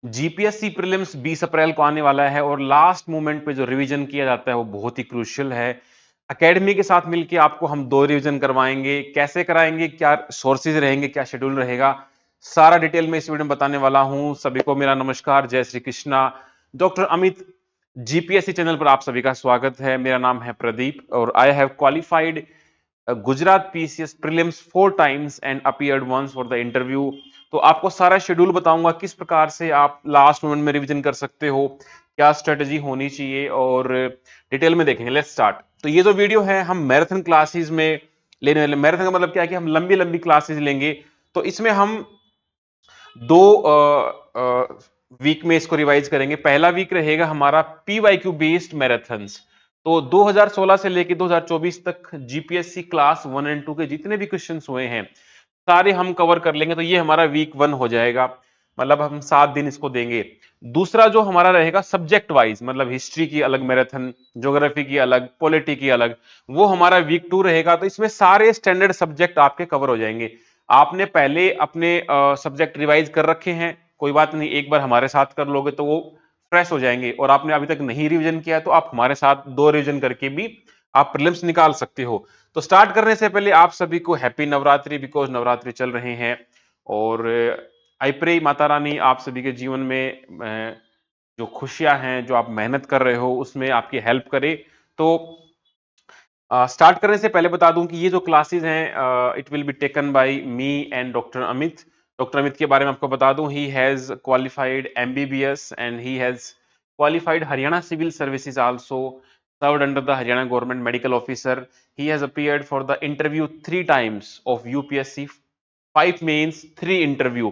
GPSC prelims 20 अप्रैल को आने वाला है और लास्ट मोमेंट पे जो रिवीजन किया जाता है वो बहुत ही क्रूशियल है। एकेडमी के साथ मिलके आपको हम 2 रिवीजन करवाएँगे, कैसे कराएँगे, क्या सोर्सेज़ रहेंगे, क्या शेड्यूल रहेगा, सारा डिटेल में इस वीडियो में बताने वाला हूँ। सभी को मेरा नमस्कार, जय Shri Krishna. Doctor Amit GPSC channel पर आप सभी का स्वागत है। मेरा नाम है प्रदीप और I have qualified Gujarat PCS prelims 4 times and appeared once for the interview. तो आपको सारा शेड्यूल बताऊंगा किस प्रकार से आप लास्ट मोमेंट में रिवीजन कर सकते हो, क्या स्ट्रेटजी होनी चाहिए और डिटेल में देखेंगे। Let's start. तो ये जो वीडियो है हम मैराथन क्लासेस में लेने वाले। मैराथन का मतलब क्या है कि हम लंबी लंबी क्लासेस लेंगे। तो इसमें हम दो वीक में इसको रिवाइज करेंगे। पहला वीक रहेगा हमारा पीवाईक्यू बेस्ड मैराथन्स। तो 2016 से लेकर 2024 तक जीपीएससी क्लास 1 एंड 2 के जितने भी क्वेश्चंस हुए हैं सारे हम कवर कर लेंगे। तो ये हमारा वीक 1 हो जाएगा, मतलब हम 7 दिन इसको देंगे। दूसरा जो हमारा रहेगा सब्जेक्ट वाइज, मतलब हिस्ट्री की अलग मैराथन, ज्योग्राफी की अलग, पॉलिटी की अलग, वो हमारा वीक 2 रहेगा। तो इसमें सारे स्टैंडर्ड सब्जेक्ट आपके कवर हो जाएंगे। आपने पहले अपने सब्जेक्ट रिवाइज कर रखे हैं, कोई बात नहीं, एक बार हमारे साथ कर लोगे तो वो फ्रेश हो जाएंगे। और आपने अभी तक नहीं रिवीजन किया तो आप हमारे साथ 2 रिवीजन करके भी आप प्रीलिम्स निकाल सकते हो। तो स्टार्ट करने से पहले आप सभी को हैप्पी नवरात्रि, बिकॉज नवरात्रि चल रहे हैं। और आई प्रे माता रानी आप सभी के जीवन में जो खुशियां हैं, जो आप मेहनत कर रहे हो उसमें आपकी हेल्प करे। तो स्टार्ट करने से पहले बता दूं कि ये जो क्लासेस हैं it will be taken by me and doctor Amit. Doctor Amit के बारे में आपको बता दूं, he has qualified MBBS and he has qualified Haryana civil services also, served under the Haryana government medical officer. He has appeared for the interview 3 times of UPSC, 5 mains, 3 interview.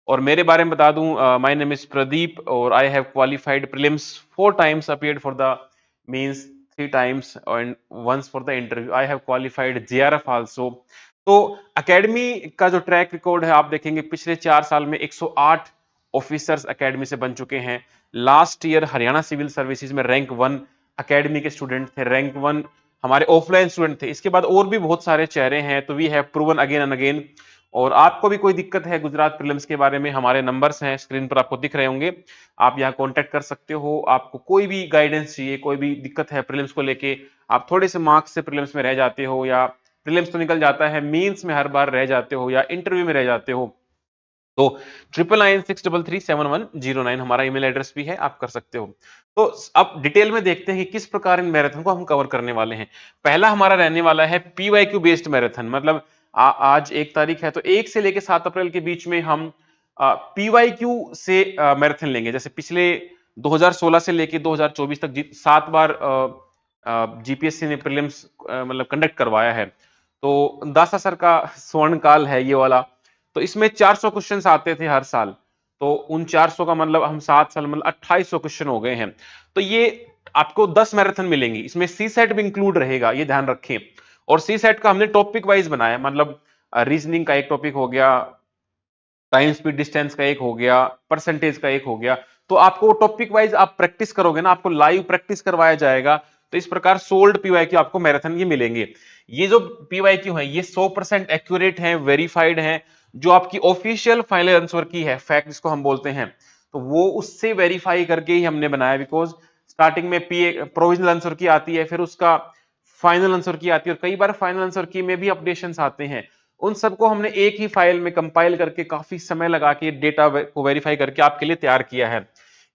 और मेरे बारे में बता दूं, माय नेम इज प्रदीप और I have qualified prelims 4 times, appeared for the mains 3 times and once for the interview. I have qualified JRF also. तो academy का जो ट्रैक रिकॉर्ड है आप देखेंगे, पिछले 4 साल में 108 ऑफिसर्स एकेडमी से बन चुके हैं। Last year Haryana civil services में रैंक 1 एकेडमी के स्टूडेंट थे, रैंक 1 हमारे ऑफलाइन स्टूडेंट थे। इसके बाद और भी बहुत सारे चेहरे हैं। तो we have proven again and again. और आपको भी कोई दिक्कत है गुजरात प्रीलिम्स के बारे में, हमारे नंबर्स हैं स्क्रीन पर आपको दिख रहे होंगे, आप यहाँ कांटेक्ट कर सकते हो। आपको कोई भी गाइडेंस चाहिए, कोई भी दिक्कत है प्रीलिम्स को लेके, आप थोड़े से मार्क्स से प्रीलिम्स में रह जाते हो या प्रीलिम्स तो निकल जाता है, मेंस में हर बार रह जाते हो या इंटरव्यू में रह जाते हो, तो 9996337109 हमारा ईमेल एड्रेस भी है, आप कर सकते हो। तो अब डिटेल में देखते हैं कि किस प्रकार इन मैराथन को हम कवर करने वाले हैं। पहला हमारा रहने वाला है पीवाईक्यू बेस्ड मैराथन, मतलब आज 1 तारीख है तो 1 से लेकर 7 अप्रैल के बीच में हम पीवाईक्यू से मैराथन लेंगे। जैसे पिछले 2016 से लेकर 2024 तक 7 बार जीपीएससी ने प्रीलिम्स मतलब कंडक्ट करवाया है। तो दासा सर का स्वर्ण काल है ये वाला। तो इसमें 400 क्वेश्चंस आते थे हर साल। तो उन 400 का मतलब हम 7 साल मतलब 2800 क्वेश्चन हो गए हैं। तो ये आपको 10 मैराथन मिलेंगी, इसमें सी सेट भी इंक्लूड रहेगा, ये ध्यान रखें। और सी सेट का हमने टॉपिक वाइज बनाया, मतलब रीजनिंग का एक टॉपिक हो गया, टाइम स्पीड डिस्टेंस का एक हो गया, परसेंटेज का एक हो गया। तो आपको टॉपिक वाइज आप प्रैक्टिस करोगे ना, आपको लाइव प्रैक्टिस करवाया जाएगा। तो इस प्रकार सोल्ड पीवाईक्यू आपको मैराथन ये मिलेंगे। ये जो पीवाईक्यू है ये 100% एक्यूरेट है, वेरीफाइड है। जो आपकी ऑफिशियल फाइनल आंसर की है, फैक्ट जिसको हम बोलते हैं, तो वो उससे वेरीफाई करके ही हमने बनाया। बिकॉज स्टार्टिंग में पी प्रोविजनल आंसर की आती है, फिर उसका फाइनल आंसर की आती है, और कई बार फाइनल आंसर की में भी अपडेशंस आते हैं। उन सबको हमने एक ही फाइल में कंपाइल करके काफी समय लगा के डेटा को वेरीफाई करके आपके लिए तैयार किया है।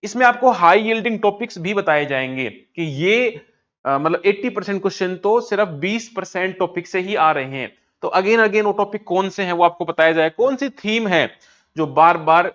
इसमें आपको हाई यील्डिंग टॉपिक्स भी बताए जाएंगे कि ये मतलब 80% क्वेश्चन तो सिर्फ 20% टॉपिक से ही आ रहे हैं। तो अगेन अगेन वो टॉपिक कौन से हैं वो आपको बताया जाए, कौन सी थीम है जो बार बार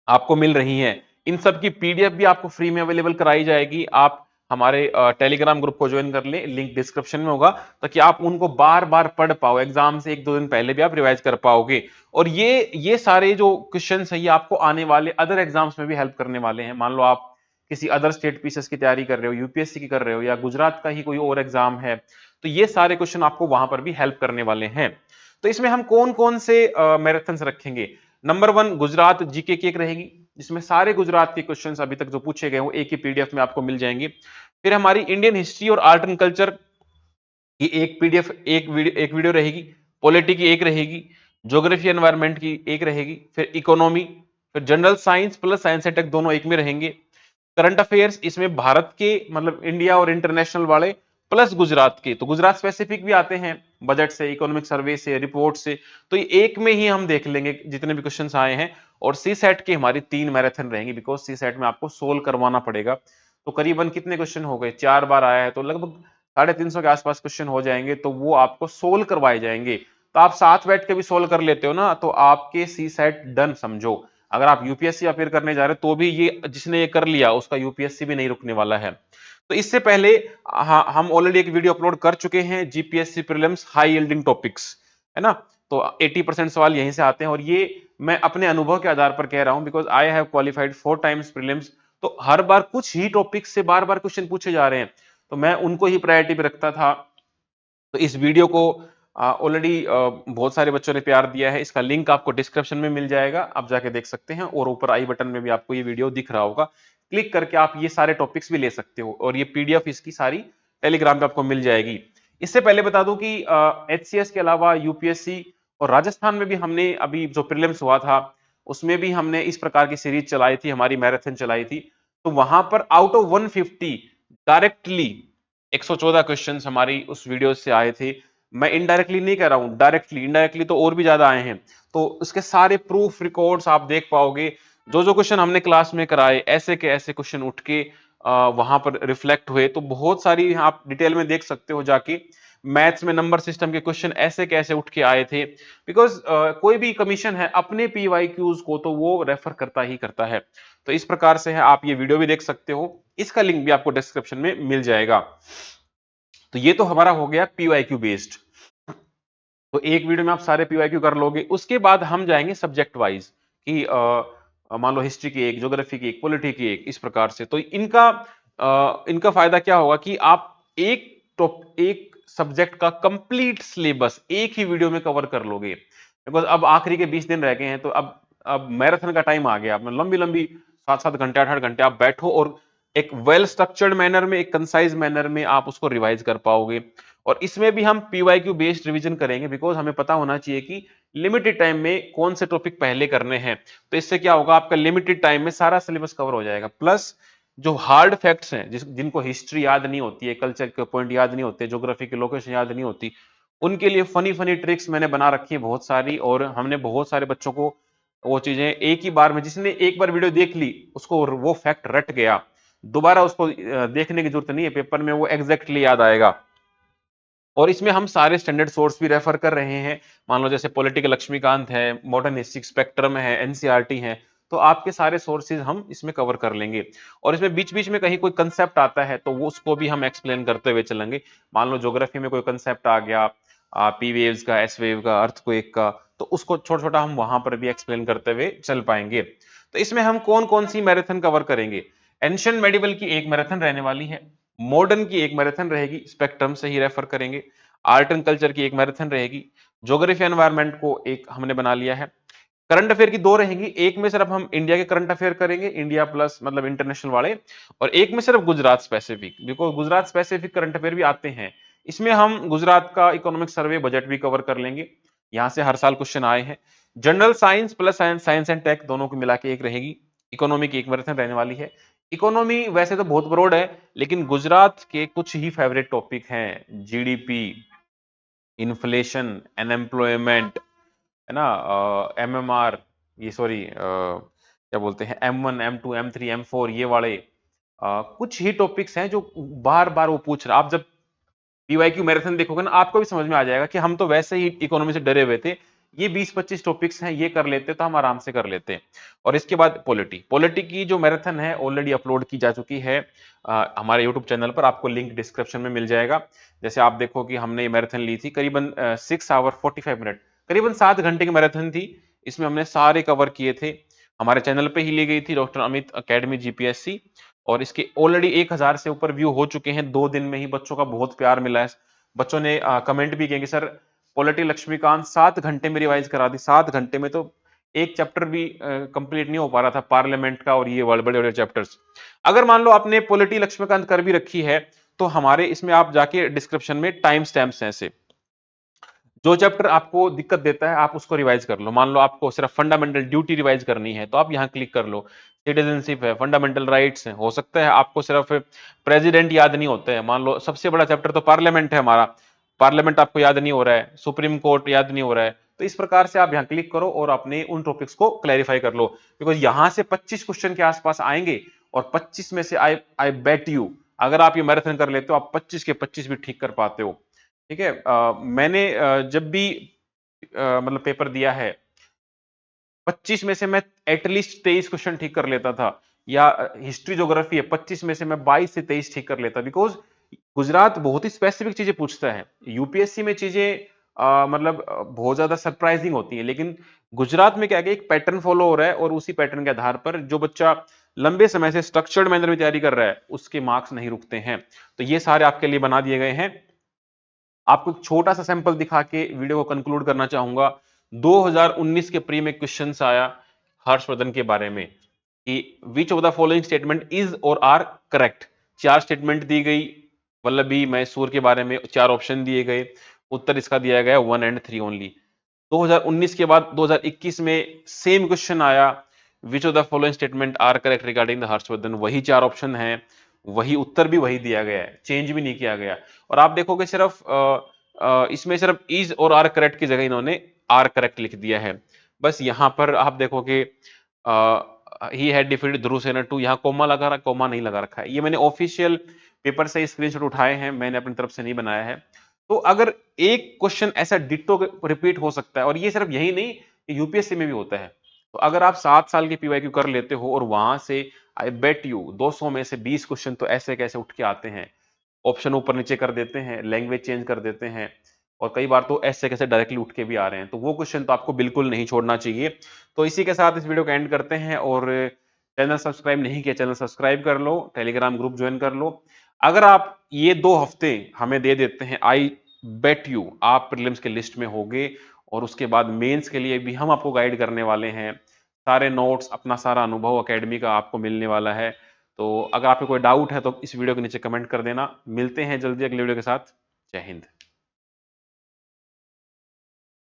आपको मिल रही हैं। इन सब की पीडीएफ भी आपको फ्री में अवेलेबल कराई जाएगी। आप हमारे टेलीग्राम ग्रुप को ज्वाइन कर ले, लिंक डिस्क्रिप्शन में होगा, ताकि आप उनको बार बार पढ़ पाओ, एग्जाम से 1-2 दिन पहले भी आप रिवाइज कर पाओगे। और ये सारे जो क्वेश्चंस है ये आपको आने वाले अदर एग्जाम्स में भी हेल्प करने वाले हैं। मान लो आप किसी अदर स्टेट पीसीएस की तैयारी कर रहे हो, यूपीएससी की कर रहे हो, या गुजरात का ही कोई और एग्जाम है, तो ये सारे क्वेश्चन आपको वहां पर भी हेल्प करने वाले हैं। तो इसमें हम कौन कौन से मैराथन्स रखेंगे। नंबर 1 गुजरात जीके की एक रहेगी, जिसमें सारे गुजरात के क्वेश्चंस अभी तक जो पूछे गए वो एक ही पीडीएफ में आपको मिल जाएंगे। फिर हमारी इंडियन हिस्ट्री और आर्ट एंड कल्चर की एक पीडीएफ, एक वीडियो रहेगी। पॉलिटी की एक रहेगी, ज्योग्राफी एनवायरनमेंट की एक रहेगी, फिर इकोनॉमी, फिर general science plus science and tech दोनों एक में रहेंगे। करंट अफेयर्स इसमें भारत के मतलब इंडिया और इंटरनेशनल वाले प्लस गुजरात के, तो गुजरात स्पेसिफिक भी आते हैं बजट से, इकोनॉमिक सर्वे से, रिपोर्ट से, तो ये एक में ही हम देख लेंगे जितने भी क्वेश्चंस आए हैं। और सी सेट की हमारी 3 मैराथन रहेंगी, बिकॉज सी सेट में आपको सोल्व करवाना पड़ेगा। तो करीबन कितने क्वेश्चन हो गए, 4 बार आया है तो लगभग 350 के आसपास क्वेश्चन हो जाएंगे, तो वो आपको सोल्व करवाए जाएंगे। तो आप साथ बैठ के भी सोल्व कर लेते हो ना, तो आपके सी सेट डन समझो। अगर आप यूपीएससी अपेयर करने जा रहे हो तो भी ये जिसने ये कर लिया उसका यूपीएससी भी नहीं रुकने वाला है। तो इससे पहले हम ऑलरेडी एक वीडियो अपलोड कर चुके हैं, GPSC prelims high yielding topics, है ना। तो 80% सवाल यहीं से आते हैं, और ये मैं अपने अनुभव के आधार पर कह रहा हूं, because I have qualified 4 times prelims. तो हर बार कुछ ही टॉपिक से बार बार क्वेश्चन पूछे जा रहे हैं, तो मैं उनको ही प्रायोरिटी पे रखता था। तो इस वीडियो को ऑलरेडी बहुत सारे बच्चों ने प्यार दिया है, इसका लिंक आपको डिस्क्रिप्शन में मिल जाएगा, आप जाके देख सकते हैं, और ऊपर आई बटन में भी आपको ये वीडियो दिख रहा होगा, क्लिक करके आप ये सारे टॉपिक्स भी ले सकते हो, और ये पीडीएफ इसकी सारी टेलीग्राम पे आपको मिल जाएगी। इससे पहले बता दूं कि एचसीएस के अलावा यूपीएससी और राजस्थान में भी हमने अभी जो प्रीलिम्स हुआ था उसमें भी हमने इस प्रकार की सीरीज चलाई थी, हमारी मैराथन चलाई थी। तो वहां पर आउट ऑफ 150 डायरेक्टली 114 क्वेश्चंस हमारी उस वीडियो से आए थे। मैं इनडायरेक्टली नहीं कह रहा हूं, डायरेक्टली, इनडायरेक्टली तो और भी ज्यादा आए हैं। तो उसके सारे प्रूफ रिकॉर्ड्स आप देख पाओगे, जो जो क्वेश्चन हमने क्लास में कराए ऐसे के ऐसे क्वेश्चन उठ के वहां पर रिफ्लेक्ट हुए। तो बहुत सारी आप डिटेल में देख सकते हो जाके, मैथ्स में नंबर सिस्टम के क्वेश्चन ऐसे कैसे उठ के आए थे, बिकॉज कोई भी कमीशन है अपने पीवाईक्यूज को तो वो रेफर करता ही करता है। तो इस प्रकार से है, आप ये वीडियो भी देख सकते हो, इसका लिंक भी आपको डिस्क्रिप्शन में मिल जाएगा। तो ये तो हमारा हो गया पीवाईक्यू बेस्ड। तो एक वीडियो में आप सारे पीवाईक्यू कर लोगे, उसके बाद हम जाएंगे सब्जेक्ट वाइज कि मान लो हिस्ट्री की एक, ज्योग्राफी की एक, पॉलिटी की एक, इस प्रकार से। तो इनका फायदा क्या होगा कि आप एक सब्जेक्ट का कंप्लीट सिलेबस एक ही वीडियो में कवर कर लोगे, बिकॉज अब आखिरी के 20 दिन रह गए हैं, तो अब मैराथन का टाइम आ गया, लंबी लंबी 7-7 घंटे 8-8 घंटे आप बैठो और एक वेल स्ट्रक्चर्ड मैनर में, एक कंसाइज मैनर में आप उसको रिवाइज कर पाओगे। और इसमें भी हम पीवाईक्यू बेस्ड रिवीजन करेंगे, बिकॉज हमें पता होना चाहिए कि लिमिटेड टाइम में कौन से टॉपिक पहले करने हैं। तो इससे क्या होगा, आपका लिमिटेड टाइम में सारा सिलेबस कवर हो जाएगा। प्लस जो हार्ड फैक्ट्स हैं, जिनको हिस्ट्री याद नहीं होती है, कल्चर के पॉइंट याद नहीं होते, ज्योग्राफी की लोकेशन याद नहीं होती, उनके लिए फनी फनी ट्रिक्स मैंने बना रखी है बहुत सारी, और हमने बहुत सारे बच्चों को वो चीजें एक ही बार में, जिसने एक बार वीडियो देख ली उसको वो फैक्ट रट गया, दोबारा उसको देखने की जरूरत नहीं है, पेपर में वो एग्जैक्टली याद आएगा। और इसमें हम सारे स्टैंडर्ड सोर्स भी रेफर कर रहे हैं, मान लो जैसे पॉलिटिकल लक्ष्मीकांत है, मॉडर्न हिस्ट्री स्पेक्ट्रम है, एनसीईआरटी है, तो आपके सारे सोर्सेज हम इसमें कवर कर लेंगे। और इसमें बीच बीच में कहीं कोई कंसेप्ट आता है तो वो उसको भी हम एक्सप्लेन करते हुए चलेंगे। मान लो ज्योग्राफी में कोई कंसेप्ट आ गया, पी वेव्स का, एस वेव का, अर्थक्वेक का, तो उसको छोटा छोटा हम वहां पर भी एक्सप्लेन करते हुए चल पाएंगे। तो इसमें हम कौन कौन सी मैराथन कवर करेंगे, एंशियंट मेडिवल की एक मैराथन रहने वाली है, मॉडर्न की एक मैराथन रहेगी, स्पेक्ट्रम से ही रेफर करेंगे, आर्ट एंड कल्चर की एक मैराथन रहेगी, ज्योग्राफी एनवायरनमेंट को एक हमने बना लिया है, करंट अफेयर की 2 रहेंगी, एक में सिर्फ हम इंडिया के करंट अफेयर करेंगे, इंडिया प्लस मतलब इंटरनेशनल वाले, और एक में सिर्फ Gujarat specific, because Gujarat specific current affair भी आते हैं। इसमें हम गुजरात का इकोनॉमिक सर्वे बजट भी कवर कर लेंगे, यहां से हर साल क्वेश्चन आए हैं। General science plus science and tech दोनों को मिला के एक रहेगी, इकोनॉमी की एक मैराथन रहने वाली है। इकोनॉमी वैसे तो बहुत ब्रॉड है, लेकिन गुजरात के कुछ ही फेवरेट टॉपिक हैं, जीडीपी, इन्फ्लेशन, अनएम्प्लॉयमेंट, है ना, एमएमआर, ये सॉरी क्या बोलते हैं, M1 M2 M3 M4, ये वाले कुछ ही टॉपिक्स हैं जो बार बार वो पूछ रहा। आप जब पीवाईक्यू मैराथन देखोगे ना, आपको भी समझ में आ जाएगा कि हम तो वैसे ही इकोनॉमी से डरे हुए थे, ये 20-25 टॉपिक्स हैं, ये कर लेते तो हम आराम से कर लेते। और इसके बाद पॉलिटी, पॉलिटी की जो मैराथन है ऑलरेडी अपलोड की जा चुकी है हमारे यूट्यूब चैनल पर, आपको लिंक डिस्क्रिप्शन में मिल जाएगा। जैसे आप देखो कि हमने ये मैराथन ली थी करीबन 6 आवर 45 मिनट, करीबन 7 घंटे की मैराथन थी। इसमें हमने सारे कवर किए थे, हमारे चैनल पे ही ली गई थी, डॉक्टर अमित अकेडमी जीपीएससी। और इसके ऑलरेडी 1000 से ऊपर व्यू हो चुके हैं, 2 दिन में ही बच्चों का बहुत प्यार मिला है। बच्चों ने कमेंट भी किए कि सर पॉलिटी लक्ष्मीकांत 7 घंटे में रिवाइज करा दी, 7 घंटे में तो एक चैप्टर भी कंप्लीट नहीं हो पा रहा था पार्लियामेंट का, और ये बड़े बड़े चैप्टर्स। अगर मान लो आपने पॉलिटी लक्ष्मीकांत कर भी रखी है, तो हमारे इसमें आप जाके डिस्क्रिप्शन में टाइम स्टैम्प्स हैं ऐसे, जो चैप्टर आपको दिक्कत देता है आप उसको रिवाइज कर लो। मान लो आपको सिर्फ फंडामेंटल ड्यूटी रिवाइज करनी है तो आप यहाँ क्लिक कर लो। सिटीजनशिप है, फंडामेंटल राइट्स है, हो सकता है आपको सिर्फ प्रेसिडेंट याद नहीं होते हैं। मान लो सबसे बड़ा चैप्टर तो पार्लियामेंट है हमारा, पार्लियामेंट आपको याद नहीं हो रहा है, सुप्रीम कोर्ट याद नहीं हो रहा है, तो इस प्रकार से आप यहाँ क्लिक करो और अपने उन टॉपिक्स को क्लैरिफाई कर लो। बिकॉज यहाँ से 25 क्वेश्चन के आसपास आएंगे और 25 में से आई आई बेट यू अगर आप ये मैराथन कर लेते हो आप 25 के 25 भी ठीक कर पाते हो। ठीक है। मैंने जब भी मतलब पेपर दिया है 25 में से मैं एटलीस्ट 23 क्वेश्चन ठीक कर लेता था, या हिस्ट्री ज्योग्राफी है 25 में से मैं 22 से 23 ठीक कर लेता। बिकॉज गुजरात बहुत ही स्पेसिफिक चीजें पूछता है। यूपीएससी में चीजें मतलब बहुत ज्यादा सरप्राइजिंग होती है, लेकिन गुजरात में क्या है कि एक पैटर्न फॉलो हो रहा है और उसी पैटर्न के आधार पर जो बच्चा लंबे समय से स्ट्रक्चर्ड मैनर में तैयारी कर रहा है उसके मार्क्स नहीं रुकते हैं। तो ये सारे आपके लिए बना दिए गए हैं। आपको एक छोटा सा सैंपल दिखा के वीडियो को कंक्लूड करना चाहूंगा। 2019 के प्री में क्वेश्चन आया हर्षवर्धन के बारे में कि विच of the following statement is और आर करेक्ट। चार स्टेटमेंट दी गई, वल्लभी मैसूर के बारे में चार ऑप्शन दिए गए, उत्तर इसका दिया गया 1 एंड 3 ओनली। 2019 के बाद 2021 में सेम क्वेश्चन आया, which of the following statement are correct regarding the Harshavardhana. वही चार ऑप्शन है, वही उत्तर भी वही दिया गया है, चेंज भी नहीं किया गया। और आप देखोगे सिर्फ इसमें सिर्फ इज और आर करेक्ट की जगह इन्होंने आर करेक्ट लिख दिया है। बस यहाँ पर आप देखोगे ही हैड डिफीटेड ध्रुव सेना 2, यहाँ कोमा लगा रहा, कोमा नहीं लगा रखा है। ये मैंने ऑफिशियल पेपर से स्क्रीनशॉट उठाए हैं, मैंने अपनी तरफ से नहीं बनाया है। तो अगर एक क्वेश्चन ऐसा डिट्टो रिपीट हो सकता है, और ये सिर्फ यही नहीं, यूपीएससी में भी होता है। तो अगर आप 7 साल की पीवाईक्यू कर लेते हो और वहां से आई बेट यू 200 में से 20 क्वेश्चन तो ऐसे कैसे उठ के आते हैं। ऑप्शन ऊपर नीचे कर देते हैं, लैंग्वेज चेंज कर देते हैं, और कई बार तो ऐसे कैसे डायरेक्टली उठ के भी आ रहे हैं। तो वो क्वेश्चन तो आपको बिल्कुल नहीं छोड़ना चाहिए। तो इसी के साथ इस वीडियो को एंड करते हैं। और चैनल सब्सक्राइब नहीं किया, चैनल सब्सक्राइब कर लो, टेलीग्राम ग्रुप ज्वाइन कर लो। अगर आप ये 2 हफ्ते हमें दे देते हैं, आई बेट यू आप प्रीलिम्स के लिस्ट में होगे, और उसके बाद मेंस के लिए भी हम आपको गाइड करने वाले हैं। सारे नोट्स, अपना सारा अनुभव अकेडमी का आपको मिलने वाला है। तो अगर आपको कोई डाउट है तो इस वीडियो के नीचे कमेंट कर देना। मिलते हैं जल्दी अगले वीडियो के साथ। जय हिंद।